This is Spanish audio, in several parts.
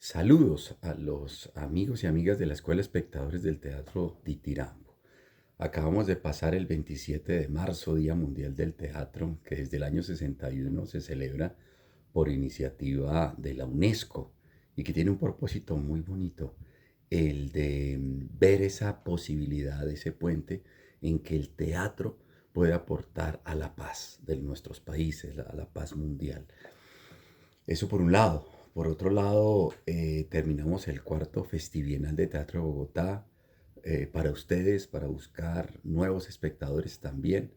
Saludos a los amigos y amigas de la Escuela Espectadores del Teatro Di Tirambo. Acabamos de pasar el 27 de marzo, Día Mundial del Teatro, que desde el año 61 se celebra por iniciativa de la UNESCO y que tiene un propósito muy bonito, el de ver esa posibilidad, ese puente en que el teatro puede aportar a la paz de nuestros países, a la paz mundial. Eso por un lado. Por otro lado, terminamos el cuarto Festibienal de Teatro de Bogotá para ustedes, para buscar nuevos espectadores también.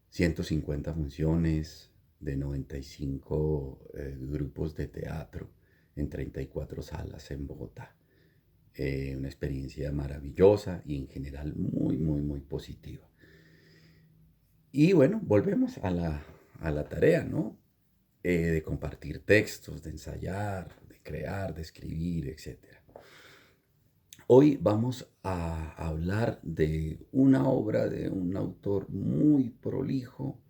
150 funciones de 95 grupos de teatro en 34 salas en Bogotá. Una experiencia maravillosa y en general muy, muy, muy positiva. Y bueno, volvemos a la tarea, ¿no? De compartir textos, de ensayar, de crear, de escribir, etcétera. Hoy vamos a hablar de una obra de un autor muy prolijo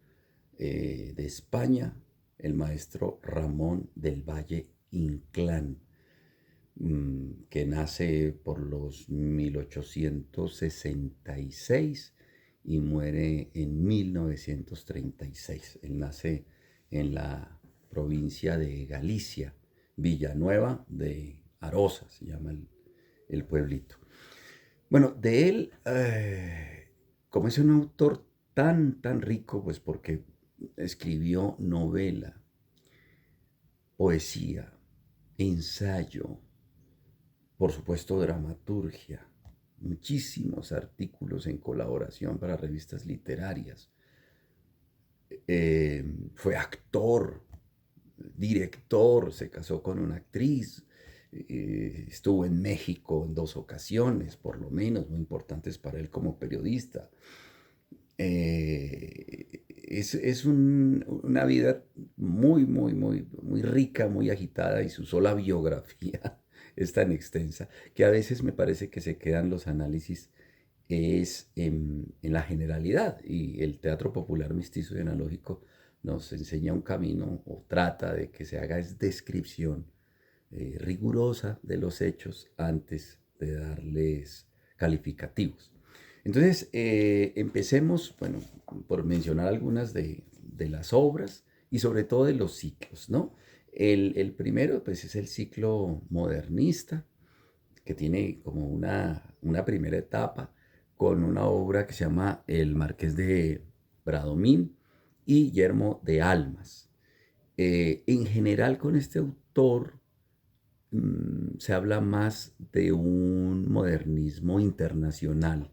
de España, el maestro Ramón del Valle Inclán, que nace por los 1866 y muere en 1936. Él nace en la provincia de Galicia, Villanueva de Arosa, se llama el pueblito. Bueno, de él, como es un autor tan rico, pues porque escribió novela, poesía, ensayo, por supuesto dramaturgia, muchísimos artículos en colaboración para revistas literarias. Fue actor, director, se casó con una actriz, estuvo en México en 2 ocasiones, por lo menos, muy importantes para él como periodista. Una vida muy rica, muy agitada y su sola biografía es tan extensa que a veces me parece que se quedan los análisis es en la generalidad y el teatro popular mestizo y analógico nos enseña un camino o trata de que se haga es descripción rigurosa de los hechos antes de darles calificativos. Entonces, empecemos, bueno, por mencionar algunas de las obras y sobre todo de los ciclos, ¿no? El primero, pues, es el ciclo modernista, que tiene como una primera etapa con una obra que se llama El Marqués de Bradomín y Yermo de Almas. En general, con este autor se habla más de un modernismo internacional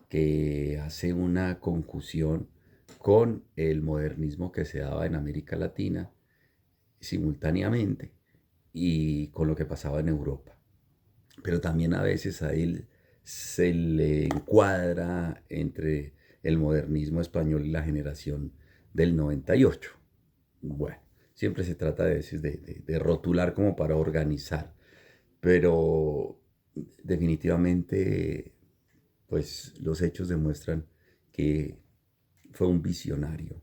que hace una confusión con el modernismo que se daba en América Latina simultáneamente y con lo que pasaba en Europa. Pero también a veces a él se le encuadra entre el modernismo español y la generación del 98. Bueno, siempre se trata de rotular como para organizar, pero definitivamente pues los hechos demuestran que fue un visionario,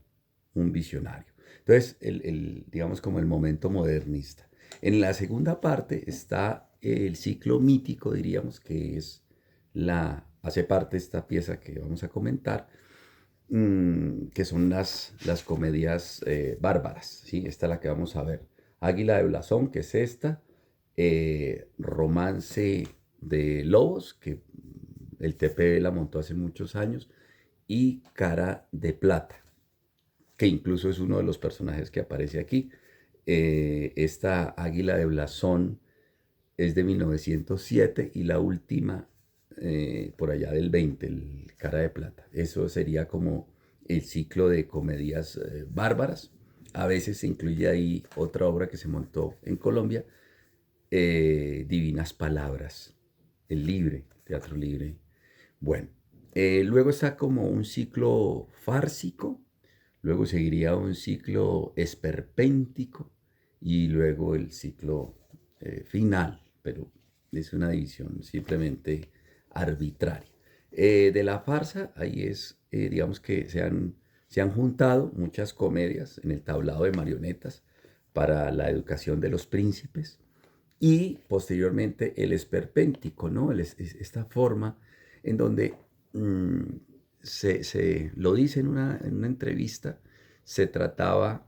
un visionario. Entonces, digamos como el momento modernista. En la segunda parte está el ciclo mítico, diríamos, que es hace parte de esta pieza que vamos a comentar, que son las comedias bárbaras, ¿sí? Esta es la que vamos a ver. Águila de Blasón, que es esta, Romance de Lobos, que el TPB la montó hace muchos años, y Cara de Plata, que incluso es uno de los personajes que aparece aquí. Esta Águila de Blasón es de 1907 y la última por allá del 20, el Cara de Plata. Eso sería como el ciclo de comedias bárbaras. A veces se incluye ahí otra obra que se montó en Colombia, Divinas Palabras, el libre, teatro libre. Bueno, luego está como un ciclo fársico, luego seguiría un ciclo esperpéntico y luego el ciclo final, pero es una división simplemente arbitraria. De la farsa, ahí es, digamos que se han juntado muchas comedias en el tablado de marionetas para la educación de los príncipes. y posteriormente el esperpéntico, ¿no? Esta forma en donde mm, se lo dice en una entrevista, se trataba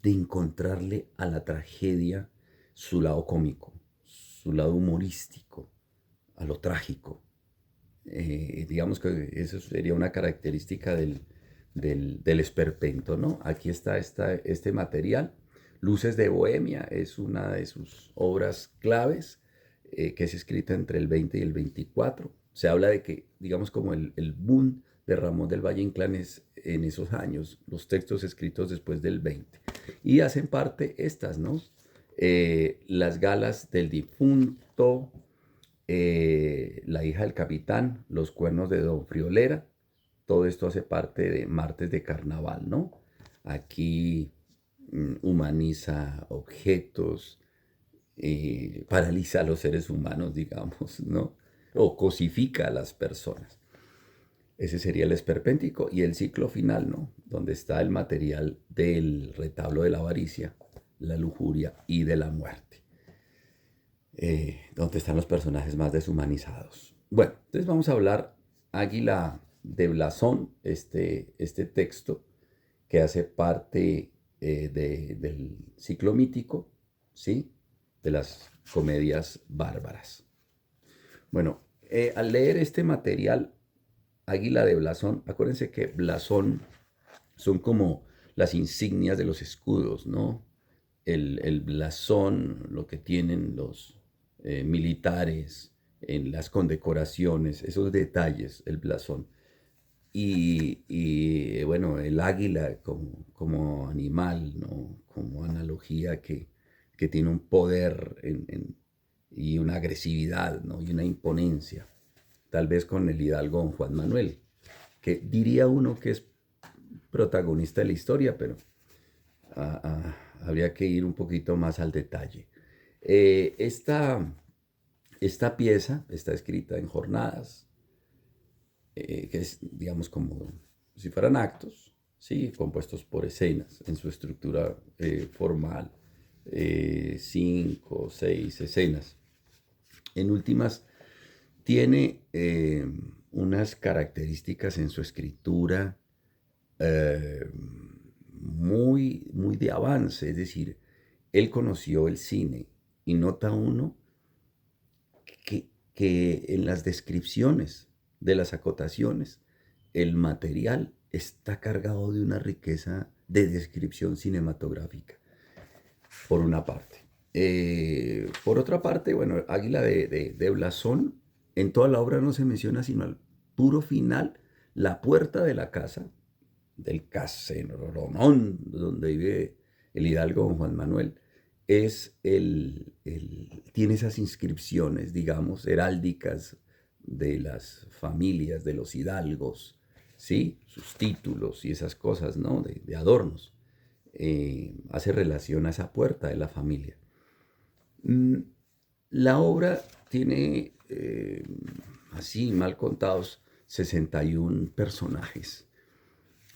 de encontrarle a la tragedia su lado cómico, su lado humorístico, a lo trágico. Digamos que eso sería una característica del esperpento, ¿no? Aquí está este material. Luces de Bohemia es una de sus obras claves, que es escrita entre el 20 y el 24. Se habla de que, digamos, como el boom de Ramón del Valle Inclán es en esos años, los textos escritos después del 20. Y hacen parte estas, ¿no? Las galas del difunto, La hija del capitán, Los cuernos de Don Friolera, todo esto hace parte de Martes de Carnaval, ¿no? Aquí humaniza objetos, paraliza a los seres humanos, digamos, ¿no? O cosifica a las personas. Ese sería el esperpéntico y el ciclo final, ¿no? Donde está el material del retablo de la avaricia, la lujuria y de la muerte. Donde están los personajes más deshumanizados. Bueno, entonces vamos a hablar Águila de Blasón, este texto que hace parte del ciclo mítico, ¿sí? De las comedias bárbaras. Bueno, al leer este material, Águila de Blasón, acuérdense que blasón son como las insignias de los escudos, ¿no? El blasón, lo que tienen los militares en las condecoraciones, esos detalles, el blasón. Bueno, el águila como animal, ¿no? Como analogía que tiene un poder y una agresividad, ¿no? Y una imponencia. Tal vez con el hidalgo don Juan Manuel, que diría uno que es protagonista de la historia, pero habría que ir un poquito más al detalle. Esta pieza está escrita en jornadas, que es, digamos, como si fueran actos, ¿sí? Compuestos por escenas en su estructura formal, 5 o 6 escenas. En últimas, tiene unas características en su escritura eh, muy de avance, es decir, él conoció el cine y nota uno que en las descripciones de las acotaciones el material está cargado de una riqueza de descripción cinematográfica, por una parte. Por otra parte, bueno, Águila de Blasón, en toda la obra no se menciona sino al puro final la puerta de la casa, del caseronón donde vive el hidalgo don Juan Manuel, tiene esas inscripciones, digamos, heráldicas de las familias, de los hidalgos, ¿sí? Sus títulos y esas cosas, ¿no? De adornos. Hace relación a esa puerta de la familia. Mm, La obra tiene, así mal contados, 61 personajes,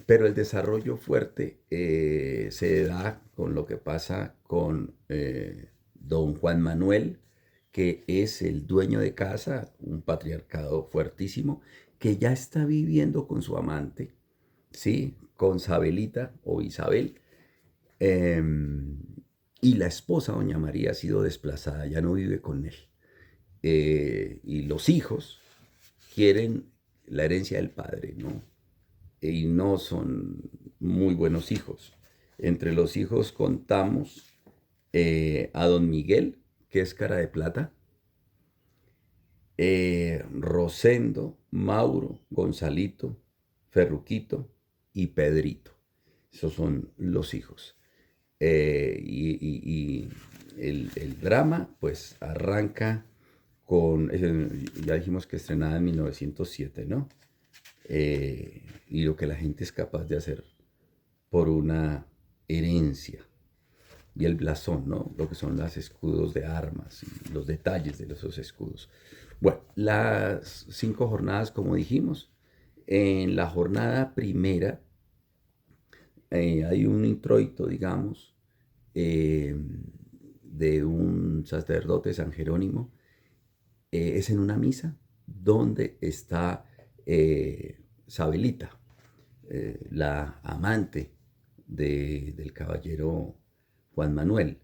pero el desarrollo fuerte se da con lo que pasa con don Juan Manuel, que es el dueño de casa, un patriarcado fuertísimo, que ya está viviendo con su amante, ¿sí? Con Sabelita o Isabel, eh, y la esposa, doña María, ha sido desplazada, ya no vive con él. Y los hijos quieren la herencia del padre, ¿no? Y no son muy buenos hijos. Entre los hijos contamos a don Miguel, que es cara de plata, Rosendo, Mauro, Gonzalito, Ferruquito y Pedrito. Esos son los hijos. Y el drama pues arranca con, ya dijimos que estrenada en 1907, ¿no? Y lo que la gente es capaz de hacer por una herencia. Y el blasón, ¿no? Lo que son los escudos de armas y los detalles de esos escudos. Bueno, las 5 jornadas, como dijimos, en la jornada primera hay un introito, digamos, de un sacerdote, San Jerónimo, es en una misa donde está Sabelita, la amante del caballero Juan Manuel,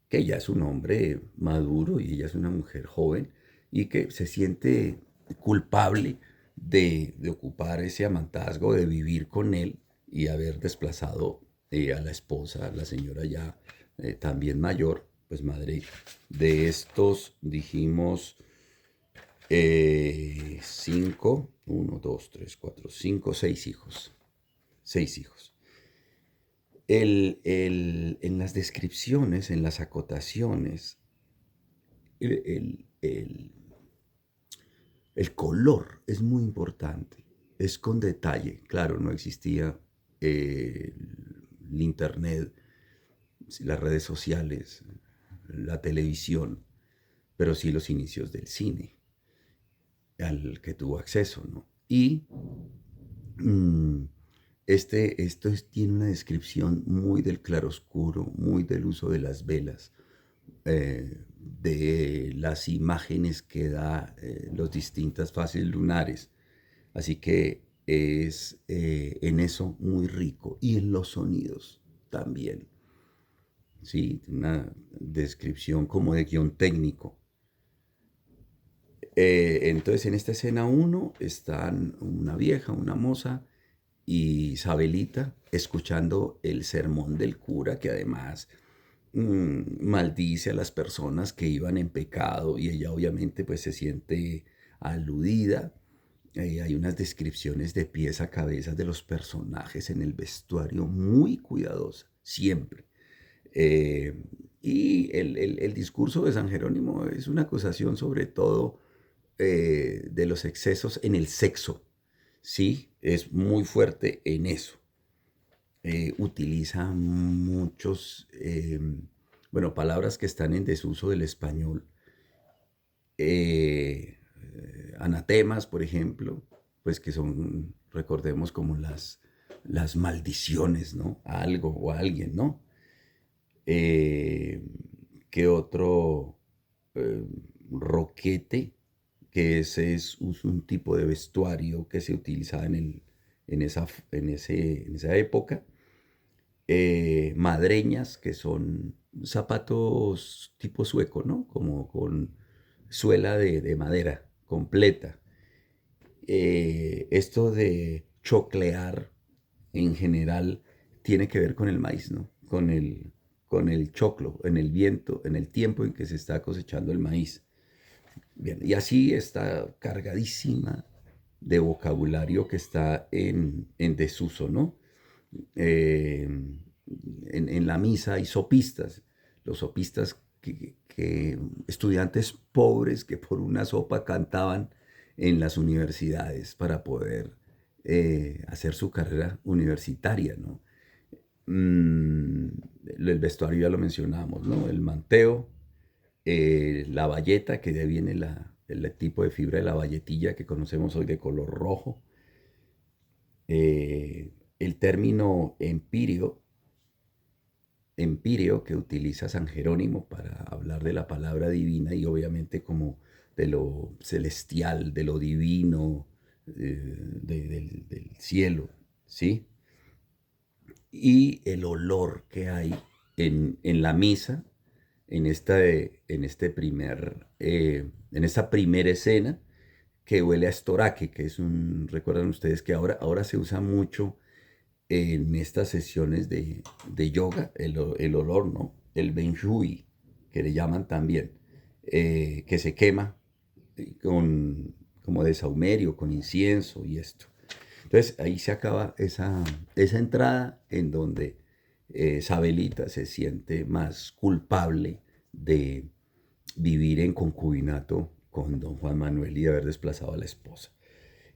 que ya es un hombre maduro y ella es una mujer joven y que se siente culpable de ocupar ese amantazgo, de vivir con él y haber desplazado a la esposa, la señora ya también mayor, pues madre de estos, dijimos, cinco, uno, dos, tres, cuatro, cinco, seis hijos. Seis hijos. En las descripciones, en las acotaciones, el, el- el- el color es muy importante. Es con detalle. Claro, no existía el internet, las redes sociales, la televisión, pero sí los inicios del cine al que tuvo acceso, ¿no? Y mm, tiene una descripción muy del claroscuro, muy del uso de las velas, de las imágenes que da las distintas fases lunares. Así que es en eso muy rico y en los sonidos también. ¿Sí? Una descripción como de guión técnico. Entonces en esta escena uno están una vieja, una moza y Isabelita escuchando el sermón del cura que además maldice a las personas que iban en pecado y ella obviamente pues se siente aludida. Hay unas descripciones de pies a cabeza de los personajes en el vestuario muy cuidadosa, siempre. Eh, y el discurso de San Jerónimo es una acusación sobre todo de los excesos en el sexo, ¿sí? Es muy fuerte en eso. Utiliza muchos, bueno, palabras que están en desuso del español. Anatemas, por ejemplo, pues que son, recordemos, como las maldiciones, ¿no? A algo o a alguien, ¿no? Eh, ¿Qué otro? Eh, Roquete, que ese es un tipo de vestuario que se utilizaba en esa época. Madreñas, que son zapatos tipo sueco, ¿no? Como con suela de madera completa. Esto de choclear en general tiene que ver con el maíz, ¿no? Con el choclo, en el viento, en el tiempo en que se está cosechando el maíz. Bien, y así está cargadísima de vocabulario que está en desuso, ¿no? Eh, en la misa hay sopistas, los sopistas que estudiantes pobres que por una sopa cantaban en las universidades para poder hacer su carrera universitaria, ¿no? Mm, el vestuario ya lo mencionamos, ¿no? El manteo, la bayeta, que de ahí viene el tipo de fibra de la bayetilla que conocemos hoy de color rojo. El término empíreo que utiliza San Jerónimo para hablar de la palabra divina y obviamente como de lo celestial, de lo divino, del cielo, ¿sí? Y el olor que hay en la misa, en esta primera escena, que huele a estoraque, que es recuerdan ustedes que ahora se usa mucho en estas sesiones de yoga, el olor, ¿no? El benjui, que le llaman también, que se quema con, como de saumerio, con incienso y esto. Entonces ahí se acaba esa entrada en donde Sabelita se siente más culpable de vivir en concubinato con don Juan Manuel y de haber desplazado a la esposa.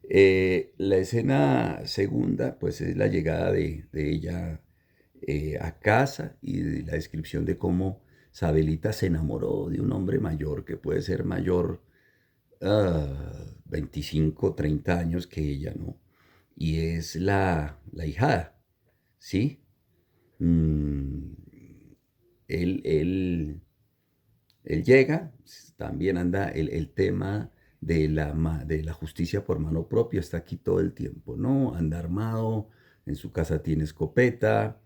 La escena segunda, pues es la llegada de ella a casa y de la descripción de cómo Sabelita se enamoró de un hombre mayor que puede ser mayor 25, 30 años que ella, ¿no? Y es la hijada, ¿sí? Mm, él Él llega, también anda el tema de la justicia por mano propia, está aquí todo el tiempo, ¿no? Anda armado, en su casa tiene escopeta,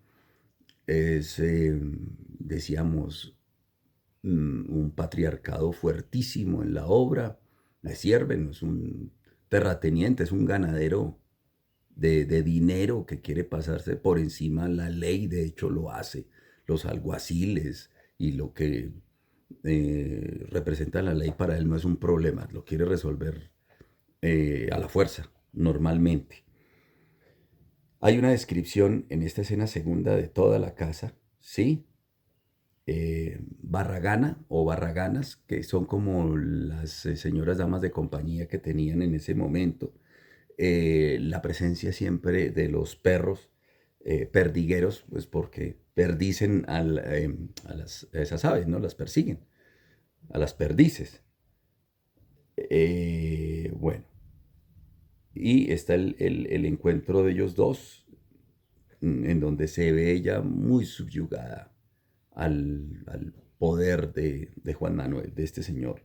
es, decíamos, un patriarcado fuertísimo en la obra, le sirven, no es un terrateniente, es un ganadero de dinero que quiere pasarse por encima la ley, de hecho lo hace, los alguaciles y lo que representa la ley para él no es un problema, lo quiere resolver a la fuerza, normalmente. Hay una descripción en esta escena segunda de toda la casa, ¿sí? Barragana o barraganas, que son como las señoras damas de compañía que tenían en ese momento. La presencia siempre de los perros perdigueros, pues porque perdicen a esas aves, ¿no? Las persiguen, a las perdices. Bueno, y está el encuentro de ellos dos, en donde se ve ella muy subyugada al poder de Juan Manuel, de este señor.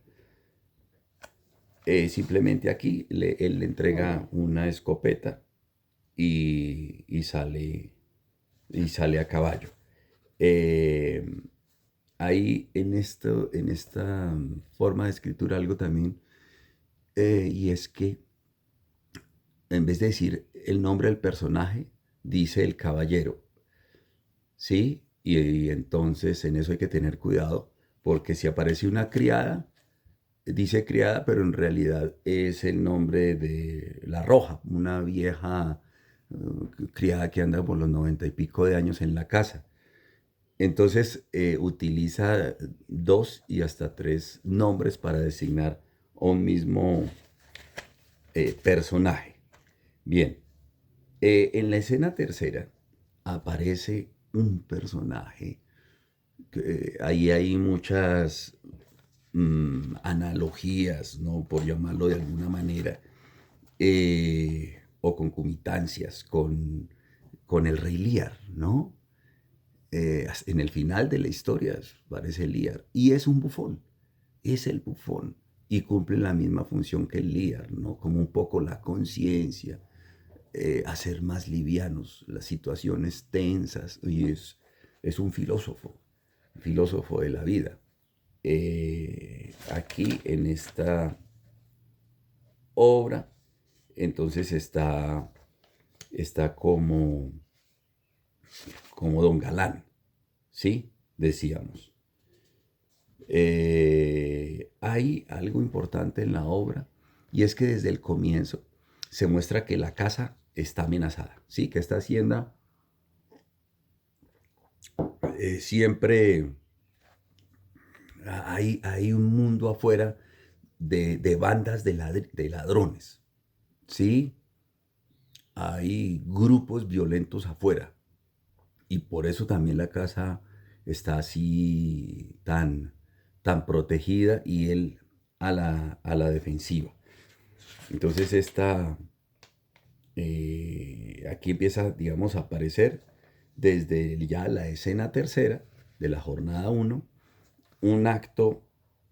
Simplemente aquí él le entrega una escopeta y sale a caballo. Eh, Hay en esta forma de escritura algo también, y es que en vez de decir el nombre del personaje, dice el caballero, ¿sí? Y entonces en eso hay que tener cuidado, porque si aparece una criada, dice criada, pero en realidad es el nombre de La Roja, una vieja criada que anda por los 90 y pico de años en la casa. Entonces utiliza dos y hasta tres nombres para designar a un mismo personaje. Bien, en la escena tercera aparece un personaje que ahí hay muchas analogías, ¿no? Por llamarlo de alguna manera, o concomitancias con el rey Lear, ¿no? En el final de la historia aparece Lear y es un bufón, es el bufón y cumple la misma función que el Lear, ¿no? Como un poco la conciencia, hacer más livianos las situaciones tensas y es un filósofo de la vida. Aquí en esta obra, entonces está como Don Galán, ¿sí? Decíamos. Hay algo importante en la obra y es que desde el comienzo se muestra que la casa está amenazada, ¿sí? Que esta hacienda siempre hay un mundo afuera de bandas de ladrones, ¿sí? Hay grupos violentos afuera y por eso también la casa está así tan protegida y él a la defensiva. Entonces aquí empieza, digamos, a aparecer desde ya la escena tercera de la jornada uno un acto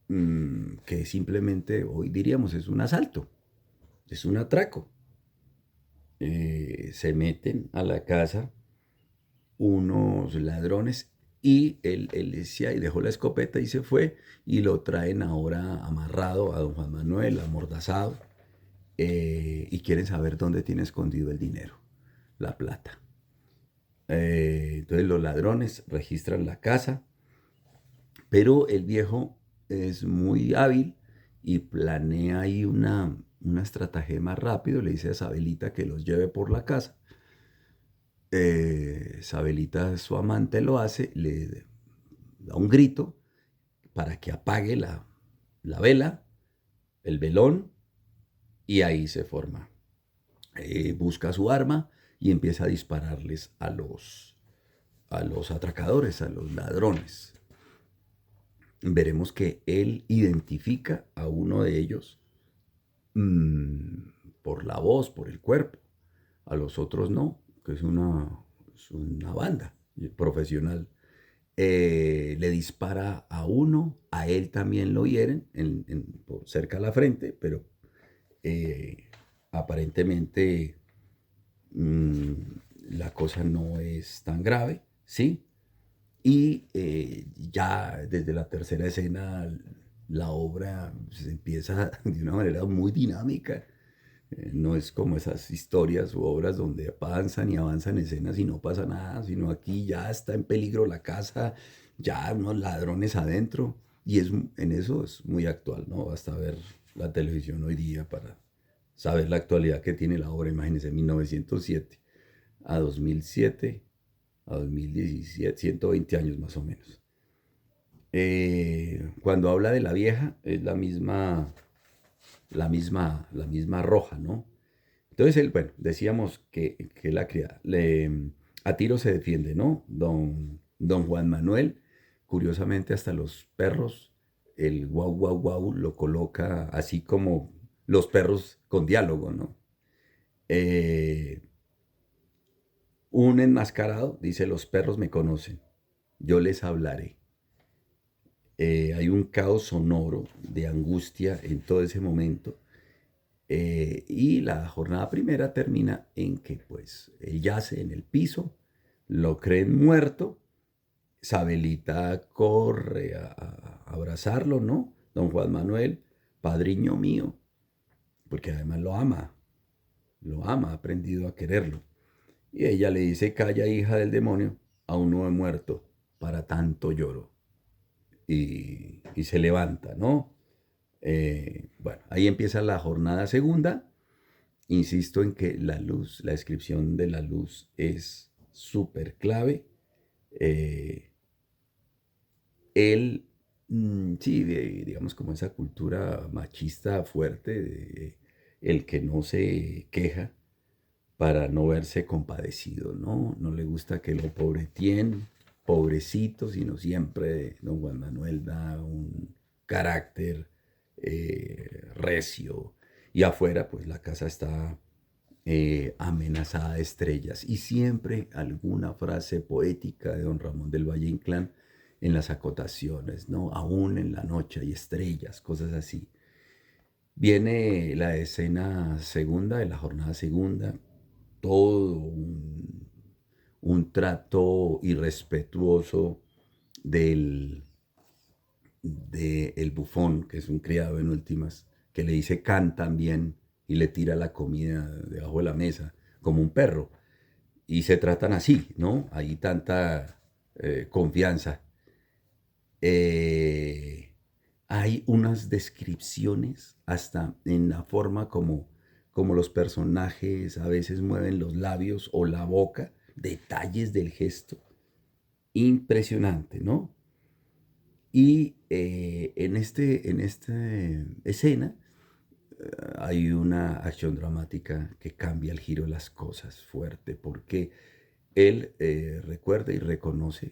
que simplemente hoy diríamos es un asalto, es un atraco. Se meten a la casa unos ladrones y él decía y dejó la escopeta y se fue y lo traen ahora amarrado a don Juan Manuel, amordazado, y quieren saber dónde tiene escondido el dinero, la plata. Entonces los ladrones registran la casa, pero el viejo es muy hábil y planea ahí una estratagema rápido, le dice a Isabelita que los lleve por la casa. Isabelita, su amante, lo hace, le da un grito para que apague la vela, el velón, y ahí se forma. Busca su arma y empieza a dispararles a los atracadores, a los ladrones. Veremos que él identifica a uno de ellos mmm, por la voz, por el cuerpo. A los otros no, que es una banda profesional. le dispara a uno, a él también lo hieren por cerca a la frente, pero eh, aparentemente mm, la cosa no es tan grave, ¿sí? Y ya desde la tercera escena la obra se empieza de una manera muy dinámica. No es como esas historias u obras donde avanzan escenas y no pasa nada, sino aquí ya está en peligro la casa, ya unos ladrones adentro. Y en eso es muy actual, ¿no? Basta ver la televisión hoy día para saber la actualidad que tiene la obra. Imagínense, 1907 a 2007 a 2017, 120 años más o menos. Cuando habla de la vieja, es la misma roja, ¿no? Entonces, él, bueno, decíamos que la criada, a tiro se defiende, ¿no? Don Juan Manuel, curiosamente hasta los perros, el guau, guau, guau, lo coloca así como los perros con diálogo, ¿no? Eh, un enmascarado dice, los perros me conocen, yo les hablaré. Hay un caos sonoro de angustia en todo ese momento. Y la jornada primera termina en que pues él yace en el piso, lo creen muerto, Sabelita corre a abrazarlo, ¿no? Don Juan Manuel, padriño mío, porque además lo ama, ha aprendido a quererlo. Y ella le dice, calla hija del demonio, aún no he muerto, para tanto lloro. Y se levanta, ¿no? Bueno, ahí empieza la jornada segunda. Insisto en que la luz, la descripción de la luz es súper clave. Eh, él, sí, digamos como esa cultura machista fuerte, el que no se queja para no verse compadecido, ¿no? No le gusta que lo pobretien, pobrecito, sino siempre don Juan Manuel da un carácter recio. Y afuera, pues la casa está amenazada de estrellas. Y siempre alguna frase poética de don Ramón del Valle Inclán en las acotaciones, ¿no? Aún en la noche hay estrellas, cosas así. Viene la escena segunda de la jornada segunda, todo un trato irrespetuoso del, de el bufón, que es un criado en últimas, que le dice can también y le tira la comida debajo de la mesa, como un perro. Y se tratan así, ¿no? Hay tanta confianza. Eh, Hay unas descripciones hasta en la forma como los personajes a veces mueven los labios o la boca, detalles del gesto. Impresionante, ¿no? Y en esta escena hay una acción dramática que cambia el giro de las cosas fuerte, porque él recuerda y reconoce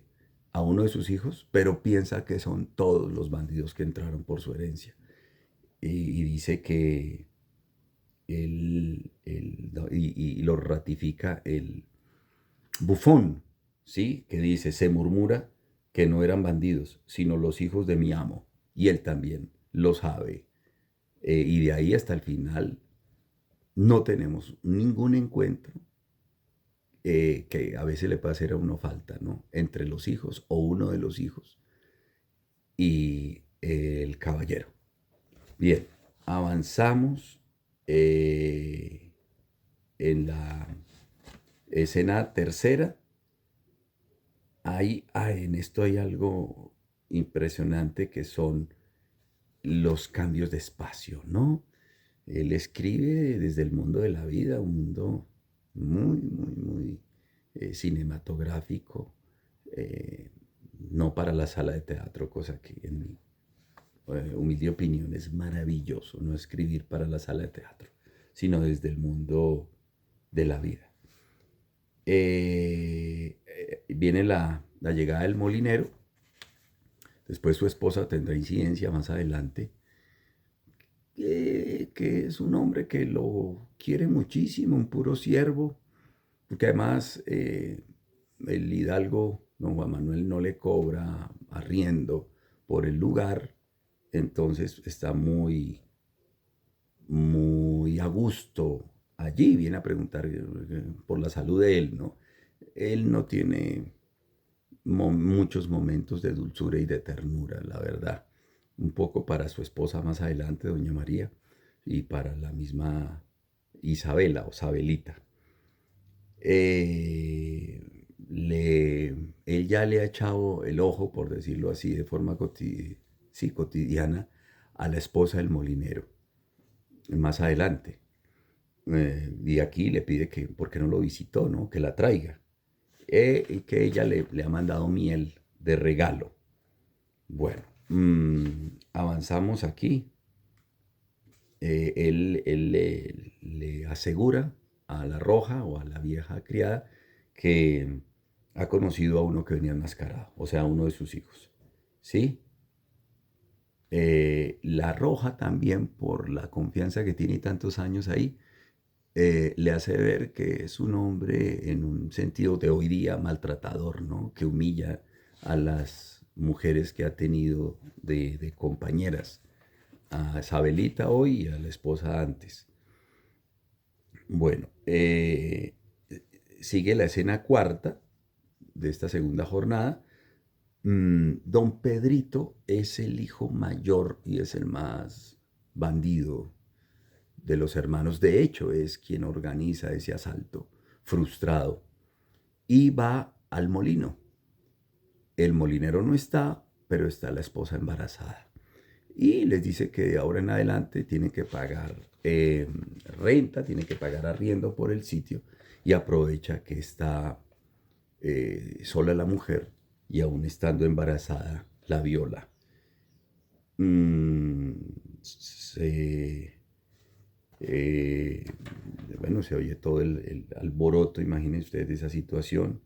a uno de sus hijos, pero piensa que son todos los bandidos que entraron por su herencia. Y dice que no, y lo ratifica el bufón, ¿sí? Que dice, se murmura que no eran bandidos, sino los hijos de mi amo, y él también lo sabe. Y de ahí hasta el final no tenemos ningún encuentro que a veces le puede hacer a uno falta, ¿no? Entre los hijos o uno de los hijos y el caballero. Bien, avanzamos en la escena tercera. En esto hay algo impresionante que son los cambios de espacio, ¿no? Él escribe desde el mundo de la vida, un mundo muy, muy, muy cinematográfico, eh, no para la sala de teatro, cosa que en mi humilde opinión es maravilloso, no escribir para la sala de teatro, sino desde el mundo de la vida. Viene la llegada del molinero, después su esposa tendrá incidencia más adelante, que es un hombre que lo quiere muchísimo, un puro siervo, porque además el hidalgo don Juan Manuel no le cobra arriendo por el lugar, entonces está muy a gusto allí, viene a preguntar por la salud de él, ¿no? Él no tiene muchos momentos de dulzura y de ternura, la verdad. Un poco para su esposa más adelante, doña María, y para la misma Isabela o Sabelita. Él ya le ha echado el ojo, por decirlo así, de forma sí, cotidiana, a la esposa del molinero, más adelante. Y aquí le pide que, ¿por qué no lo visitó, no? Que la traiga. Y que ella le ha mandado miel de regalo. Bueno, avanzamos aquí. Él le asegura a la roja o a la vieja criada que ha conocido a uno que venía enmascarado, o sea, a uno de sus hijos. ¿Sí? La roja también, por la confianza que tiene tantos años ahí, le hace ver que es un hombre en un sentido de hoy día maltratador, ¿no? Que humilla a las mujeres que ha tenido de compañeras, a Isabelita hoy y a la esposa antes. Bueno, sigue la escena cuarta de esta segunda jornada. Don Pedrito es el hijo mayor y es el más bandido de los hermanos. De hecho, es quien organiza ese asalto frustrado y va al molino. El molinero no está, pero está la esposa embarazada. Y les dice que de ahora en adelante tiene que pagar renta, tiene que pagar arriendo por el sitio y aprovecha que está sola la mujer y aún estando embarazada la viola. Mm, se, eh, bueno, se oye todo el alboroto, imagínense ustedes esa situación.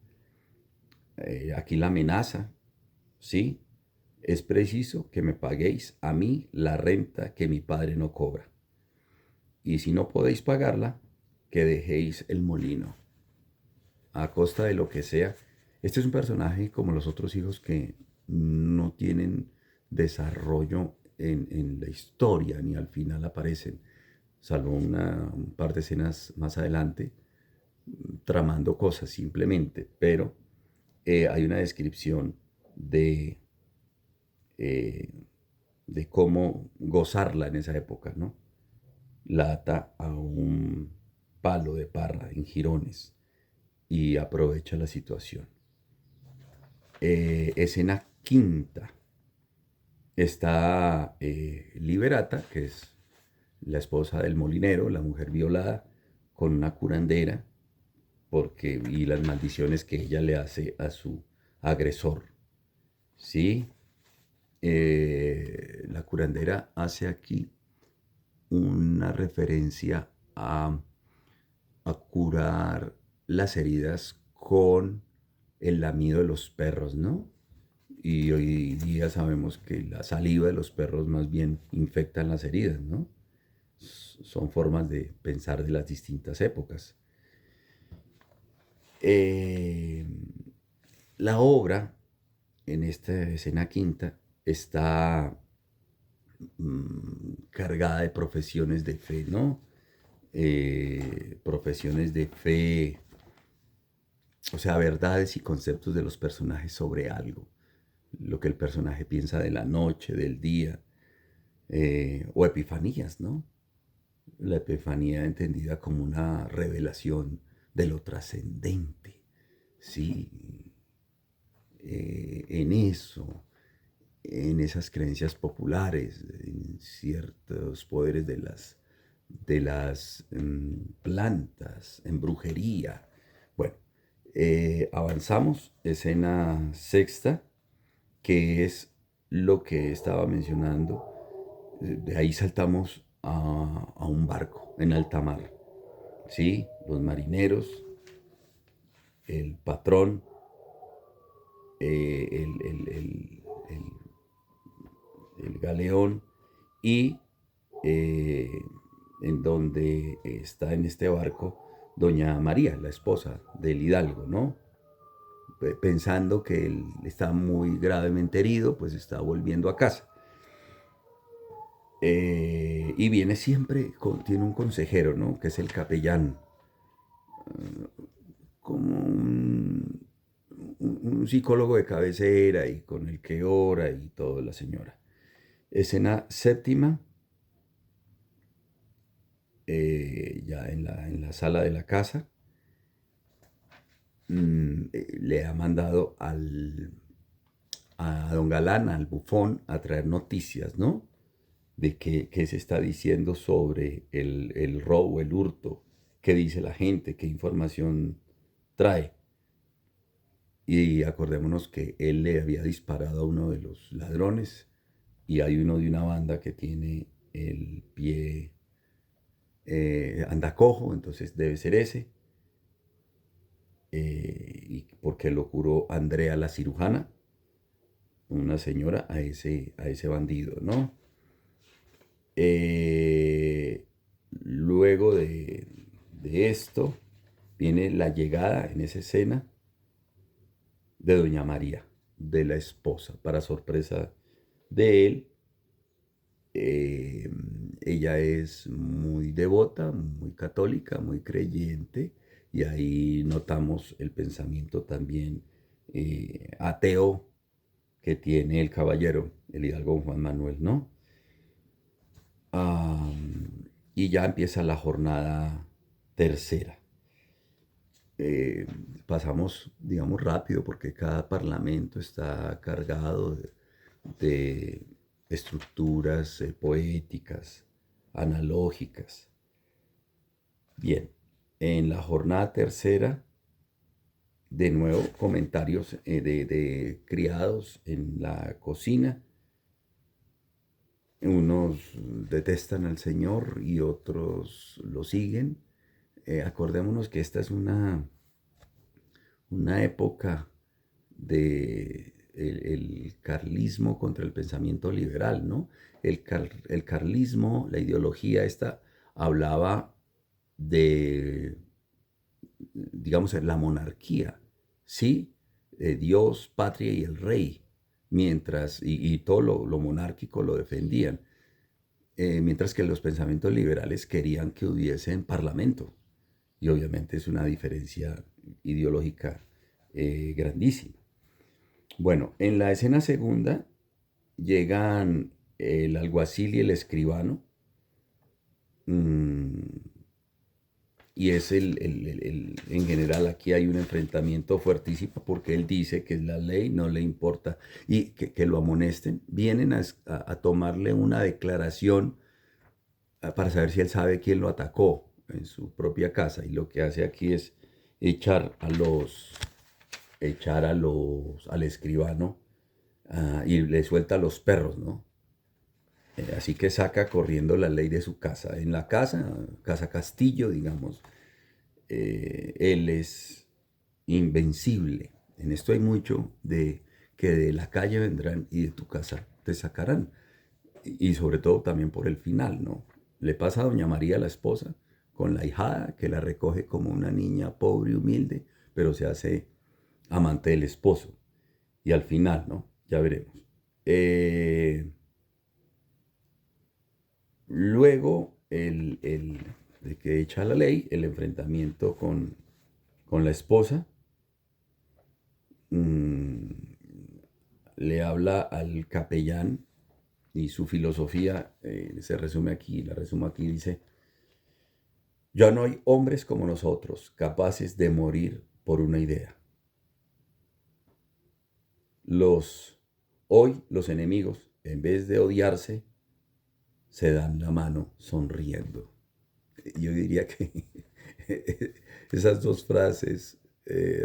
Aquí la amenaza, ¿sí? Es preciso que me paguéis a mí la renta que mi padre no cobra. Y si no podéis pagarla, que dejéis el molino a costa de lo que sea. Este es un personaje como los otros hijos que no tienen desarrollo en la historia, ni al final aparecen, salvo un par de escenas más adelante, tramando cosas simplemente, pero hay una descripción de, eh, de cómo gozarla en esa época, ¿no? La ata a un palo de parra en jirones y aprovecha la situación. Escena quinta. Está Liberata, que es la esposa del molinero, la mujer violada, con una curandera, y las maldiciones que ella le hace a su agresor. ¿Sí? La curandera hace aquí una referencia a curar las heridas con el lamido de los perros, ¿no? Y hoy día sabemos que la saliva de los perros más bien infectan las heridas, ¿no? Son formas de pensar de las distintas épocas. Eh, la obra, en esta escena quinta, está cargada de profesiones de fe, ¿no? Profesiones de fe, o sea, verdades y conceptos de los personajes sobre algo, lo que el personaje piensa de la noche, del día, o epifanías, ¿no? La epifanía entendida como una revelación de lo trascendente, ¿sí? En eso, en esas creencias populares, en ciertos poderes de las plantas, en brujería. Bueno, avanzamos, escena sexta, que es lo que estaba mencionando. De ahí saltamos a un barco en alta mar. ¿Sí? Los marineros, el patrón, eh, el, el- el- el galeón y eh, en donde está en este barco doña María, la esposa del hidalgo, ¿no? pensando que él está muy gravemente herido, pues está volviendo a casa. Y viene siempre, tiene un consejero, ¿no? Que es el capellán, como un psicólogo de cabecera y con el que ora y todo, la señora. Escena séptima, ya en la sala de la casa, le ha mandado a don Galán, al bufón, a traer noticias, ¿no? De qué se está diciendo sobre el robo, el hurto, qué dice la gente, qué información trae. Y acordémonos que él le había disparado a uno de los ladrones y hay uno de una banda que tiene el pie, anda cojo, entonces debe ser ese. Y porque lo curó Andrea la cirujana, una señora, a ese bandido, ¿no? Eh, luego de esto viene la llegada en esa escena de Doña María, de la esposa, para sorpresa de él. Eh, Ella es muy devota, muy católica, muy creyente, y ahí notamos el pensamiento también ateo que tiene el caballero, el hidalgo Juan Manuel, ¿no? Ah, y ya empieza la jornada tercera. Eh, Pasamos, digamos, rápido porque cada parlamento está cargado de estructuras poéticas, analógicas. Bien, en la jornada tercera, de nuevo, comentarios de criados en la cocina. Unos detestan al Señor y otros lo siguen. Acordémonos que esta es una época de el carlismo contra el pensamiento liberal, ¿no? El carlismo, la ideología esta, hablaba de, digamos, la monarquía, ¿sí? Dios, patria y el rey, mientras, y todo lo monárquico lo defendían, mientras que los pensamientos liberales querían que hubiese parlamento. Y obviamente es una diferencia ideológica grandísima. Bueno, en la escena segunda llegan el alguacil y el escribano. mmm, y es en general aquí hay un enfrentamiento fuertísimo porque él dice que la ley no le importa y que lo amonesten. Vienen a tomarle una declaración para saber si él sabe quién lo atacó en su propia casa. Y lo que hace aquí es echar a los, al escribano y le suelta a los perros, ¿no? Así que saca corriendo la ley de su casa. En la casa, casa castillo, digamos, él es invencible. En esto hay mucho de que de la calle vendrán y de tu casa te sacarán. Y sobre todo también por el final, ¿no? Le pasa a doña María, la esposa, con la hijada, que la recoge como una niña pobre y humilde, pero se hace amante del esposo. Y al final, ¿no? Ya veremos. Luego, de que echa la ley, el enfrentamiento con la esposa, mmm, le habla al capellán y su filosofía se resume aquí, la resumo aquí, dice, ya no hay hombres como nosotros capaces de morir por una idea. Hoy los enemigos, en vez de odiarse, se dan la mano sonriendo. Yo diría que esas dos frases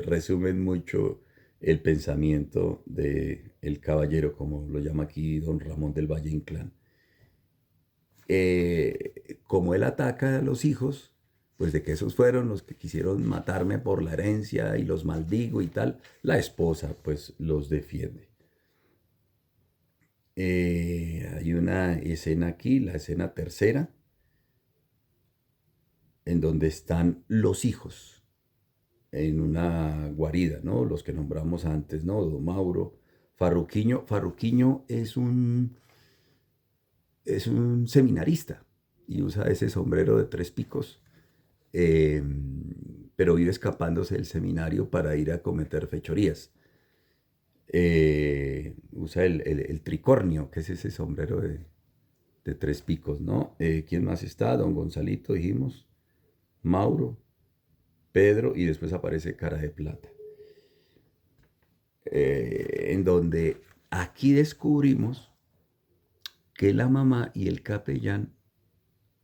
resumen mucho el pensamiento de el caballero, como lo llama aquí don Ramón del Valle Inclán. Como él ataca a los hijos, pues de que esos fueron los que quisieron matarme por la herencia y los maldigo y tal, la esposa pues los defiende. Hay una escena aquí, la escena tercera, en donde están los hijos. en una guarida, ¿no? Los que nombramos antes, ¿no? Don Mauro, Farruquiño. Farruquiño es un seminarista y usa ese sombrero de tres picos, eh, pero vive escapándose del seminario para ir a cometer fechorías. Usa el tricornio, que es ese sombrero de tres picos, ¿no? ¿Quién más está? Don Gonzalito, dijimos, Mauro, Pedro, y después aparece Cara de Plata. En donde aquí descubrimos que la mamá y el capellán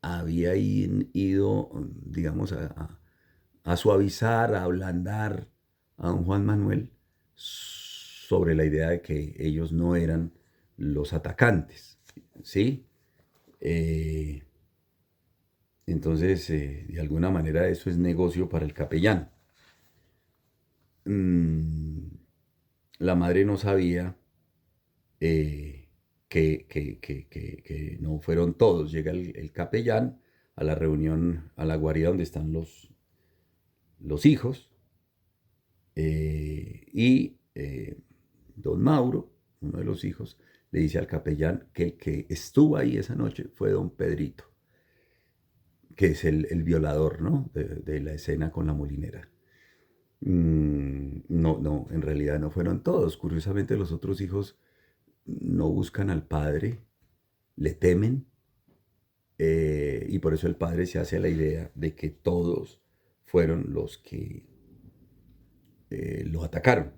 habían ido, digamos, a suavizar, a ablandar a don Juan Manuel sobre la idea de que ellos no eran los atacantes, ¿sí? Eh, entonces, de alguna manera eso es negocio para el capellán. Mm, la madre no sabía eh, que no fueron todos. Llega el capellán a la reunión, a la guarida donde están los hijos, y don Mauro, uno de los hijos, le dice al capellán que el que estuvo ahí esa noche fue don Pedrito, que es el violador, ¿no? De la escena con la molinera. No, no, en realidad no fueron todos. Curiosamente, los otros hijos no buscan al padre, le temen, y por eso el padre se hace la idea de que todos fueron los que lo atacaron.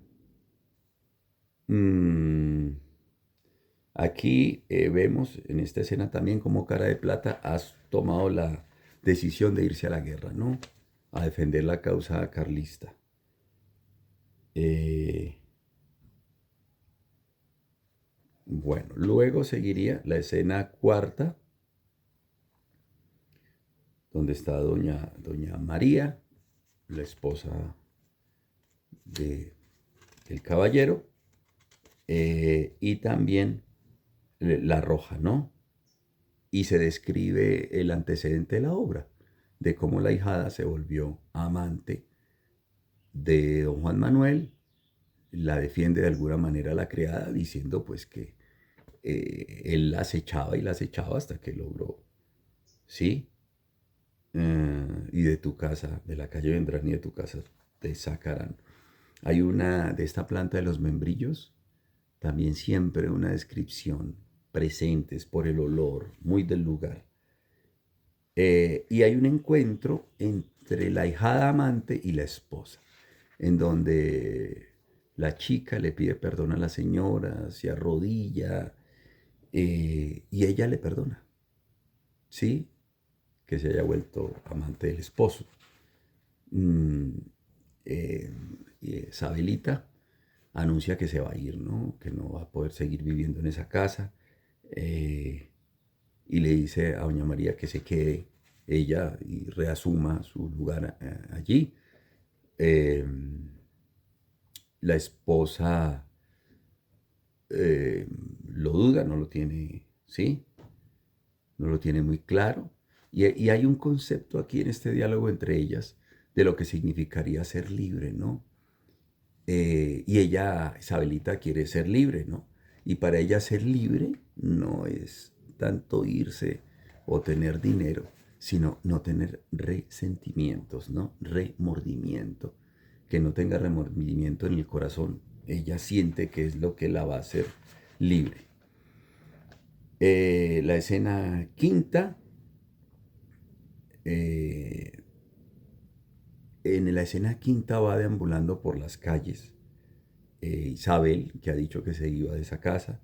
Mm, aquí vemos en esta escena también como Cara de Plata has tomado la decisión de irse a la guerra, ¿no? A defender la causa carlista. Eh, bueno, luego seguiría la escena cuarta, donde está doña María, la esposa de el caballero, y también la roja, ¿no? Y se describe el antecedente de la obra, de cómo la hijada se volvió amante de don Juan Manuel, la defiende de alguna manera la criada, diciendo pues que él la acechaba y la acechaba hasta que logró, ¿sí? Y de tu casa, de la calle vendrán y de tu casa te sacarán. Hay una de esta planta de los membrillos, también siempre una descripción, presentes por el olor, muy del lugar. Y hay un encuentro entre la hijada amante y la esposa, en donde la chica le pide perdón a la señora, se arrodilla, y ella le perdona, ¿sí? Que se haya vuelto amante del esposo. Mm, eh, y Isabelita anuncia que se va a ir, ¿no? Que no va a poder seguir viviendo en esa casa. eh, y le dice a doña María que se quede ella y reasuma su lugar allí. Eh, la esposa eh, lo duda, no lo tiene, ¿sí? No lo tiene muy claro. Y hay un concepto aquí en este diálogo entre ellas de lo que significaría ser libre, ¿no? Y ella, Isabelita, quiere ser libre, ¿no? Y para ella ser libre no es tanto irse o tener dinero, sino no tener resentimientos, ¿no? Remordimiento. Que no tenga remordimiento en el corazón. Ella siente que es lo que la va a hacer libre. La escena quinta, eh, en la escena quinta va deambulando por las calles Isabel, que ha dicho que se iba de esa casa,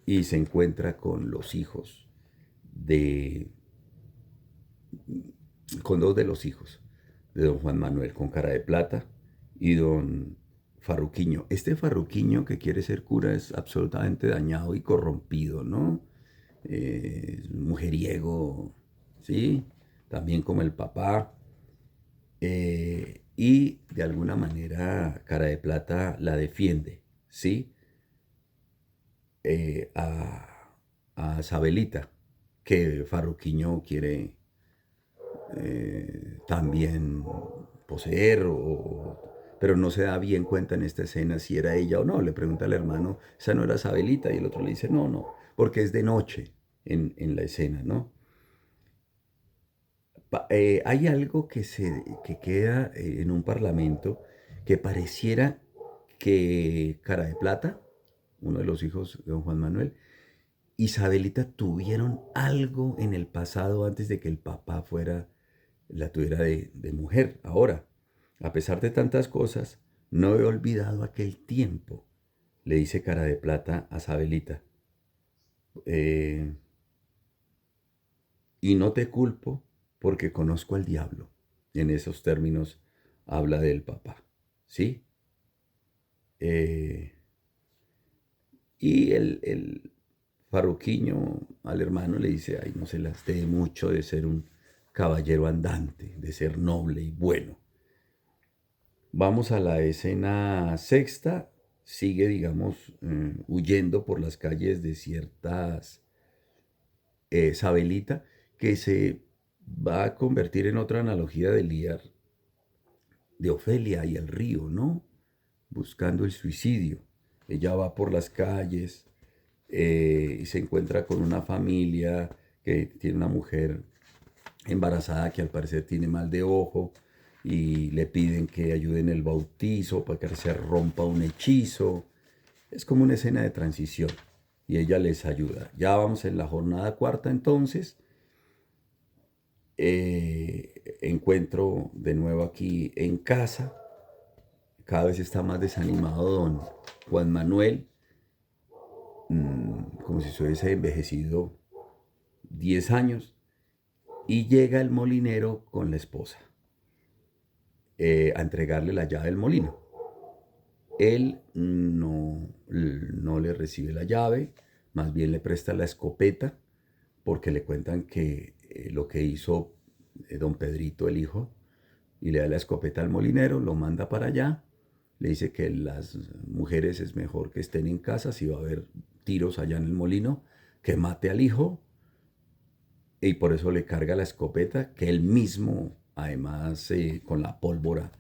y se encuentra con los hijos de, con dos de los hijos de don Juan Manuel, con Cara de Plata y don Farruquiño. Este Farruquiño que quiere ser cura es absolutamente dañado y corrompido, ¿no? Mujeriego, ¿sí? También como el papá. Y de alguna manera Cara de Plata la defiende, ¿sí? eh, a, a Sabelita, que Farruquiño quiere también poseer, pero no se da bien cuenta en esta escena si era ella o no. Le pregunta al hermano, esa no era Sabelita, y el otro le dice, no, no, porque es de noche en la escena, ¿no? Hay algo que queda en un parlamento que pareciera que Cara de Plata, uno de los hijos de don Juan Manuel, Isabelita tuvieron algo en el pasado antes de que el papá la tuviera de mujer. Ahora, a pesar de tantas cosas, no he olvidado aquel tiempo, le dice Cara de Plata a Isabelita. Eh, y no te culpo porque conozco al diablo. En esos términos habla del papá, ¿sí? Eh, y el farruquiño al hermano le dice, ay, no se las dé mucho de ser un caballero andante, de ser noble y bueno. Vamos a la escena sexta, sigue, digamos, huyendo por las calles de ciertas Sabelita, que se va a convertir en otra analogía de Lear, de Ofelia y el río, ¿no? Buscando el suicidio. Ella va por las calles y se encuentra con una familia que tiene una mujer embarazada que al parecer tiene mal de ojo y le piden que ayuden el bautizo para que se rompa un hechizo. Es como una escena de transición y ella les ayuda. Ya vamos en la jornada cuarta entonces. Encuentro de nuevo aquí en casa. Cada vez está más desanimado don Juan Manuel, como si se hubiese envejecido 10 años. Y llega el molinero con la esposa a entregarle la llave del molino. Él no le recibe la llave, más bien le presta la escopeta, porque le cuentan que lo que hizo don Pedrito, el hijo, y le da la escopeta al molinero, lo manda para allá, le dice que las mujeres es mejor que estén en casa, si va a haber tiros allá en el molino, que mate al hijo, y por eso le carga la escopeta, que él mismo, además, con la pólvora,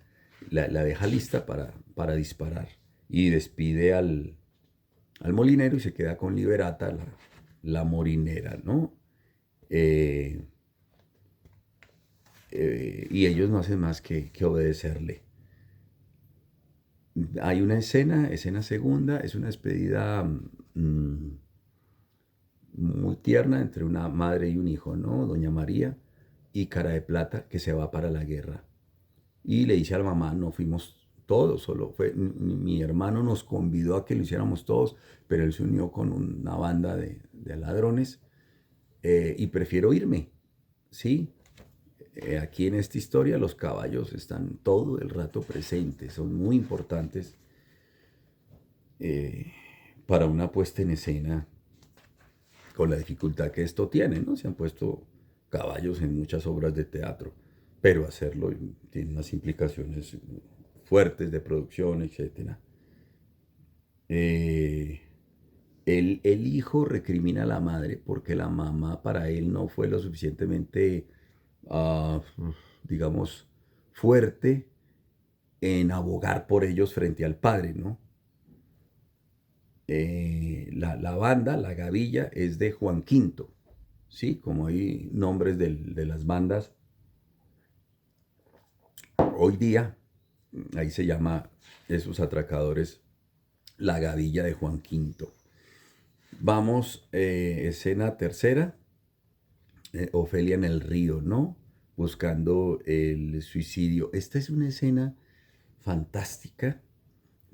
la deja lista para disparar. Y despide al molinero y se queda con Liberata, la morinera, ¿no? Eh, y ellos no hacen más que obedecerle. Hay una escena segunda, es una despedida muy tierna entre una madre y un hijo, ¿no? Doña María y Cara de Plata, que se va para la guerra. Y le dice a la mamá, no fuimos todos, solo fue, mi hermano nos convidó a que lo hiciéramos todos, pero él se unió con una banda de ladrones y prefiero irme, ¿sí? Aquí en esta historia los caballos están todo el rato presentes, son muy importantes eh, para una puesta en escena con la dificultad que esto tiene, ¿no? Se han puesto caballos en muchas obras de teatro, pero hacerlo tiene unas implicaciones fuertes de producción, etcétera. Eh, el hijo recrimina a la madre porque la mamá para él no fue lo suficientemente, uh, digamos, fuerte en abogar por ellos frente al padre, ¿no? La banda, la gavilla, es de Juan Quinto, ¿sí? Como hay nombres de las bandas hoy día, ahí se llama esos atracadores la gavilla de Juan Quinto. Vamos, escena tercera, Ofelia en el río, ¿no? Buscando el suicidio. Esta es una escena fantástica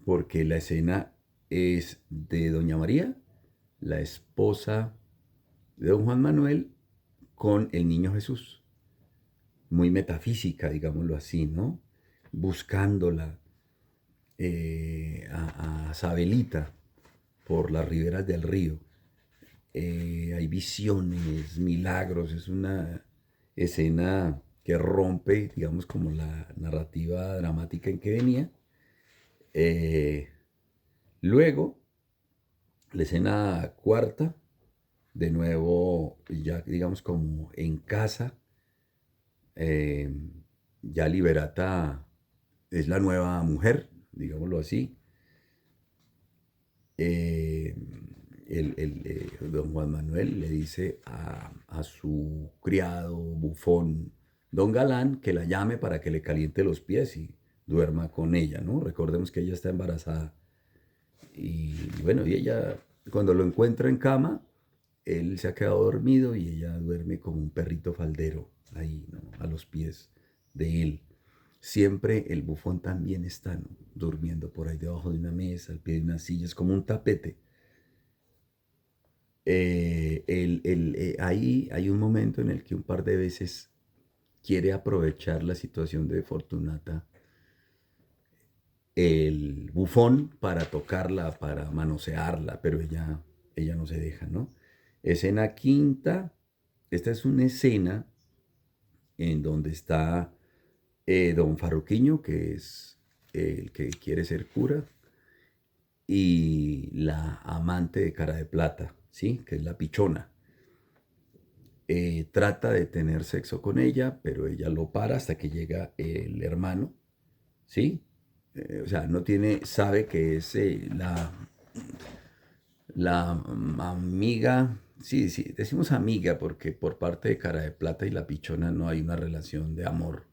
porque la escena es de Doña María, la esposa de don Juan Manuel, con el niño Jesús. Muy metafísica, digámoslo así, ¿no? Buscándola a Sabelita por las riberas del río. Hay visiones, milagros, es una escena que rompe, digamos, como la narrativa dramática en que venía. Eh, Luego, la escena cuarta, de nuevo, ya digamos como en casa, eh, ya Liberata es la nueva mujer, digámoslo así. Eh, don Juan Manuel le dice a su criado bufón, don Galán, que la llame para que le caliente los pies y duerma con ella, ¿no? Recordemos que ella está embarazada. Y bueno, y ella, cuando lo encuentra en cama, él se ha quedado dormido y ella duerme como un perrito faldero ahí, ¿no? A los pies de él. Siempre el bufón también está, ¿no? Durmiendo por ahí debajo de una mesa, al pie de una silla, es como un tapete. Ahí hay un momento en el que un par de veces quiere aprovechar la situación de Fortunata, el bufón, para tocarla, para manosearla, pero ella no se deja, ¿no? Escena quinta, esta es una escena en donde está don Farruquiño, que es el que quiere ser cura, y la amante de cara de plata, ¿sí? Que es la pichona. Trata de tener sexo con ella, pero ella lo para hasta que llega el hermano, ¿sí? O sea, no tiene, sabe que es la amiga, sí, sí, decimos amiga porque por parte de cara de plata y la pichona no hay una relación de amor.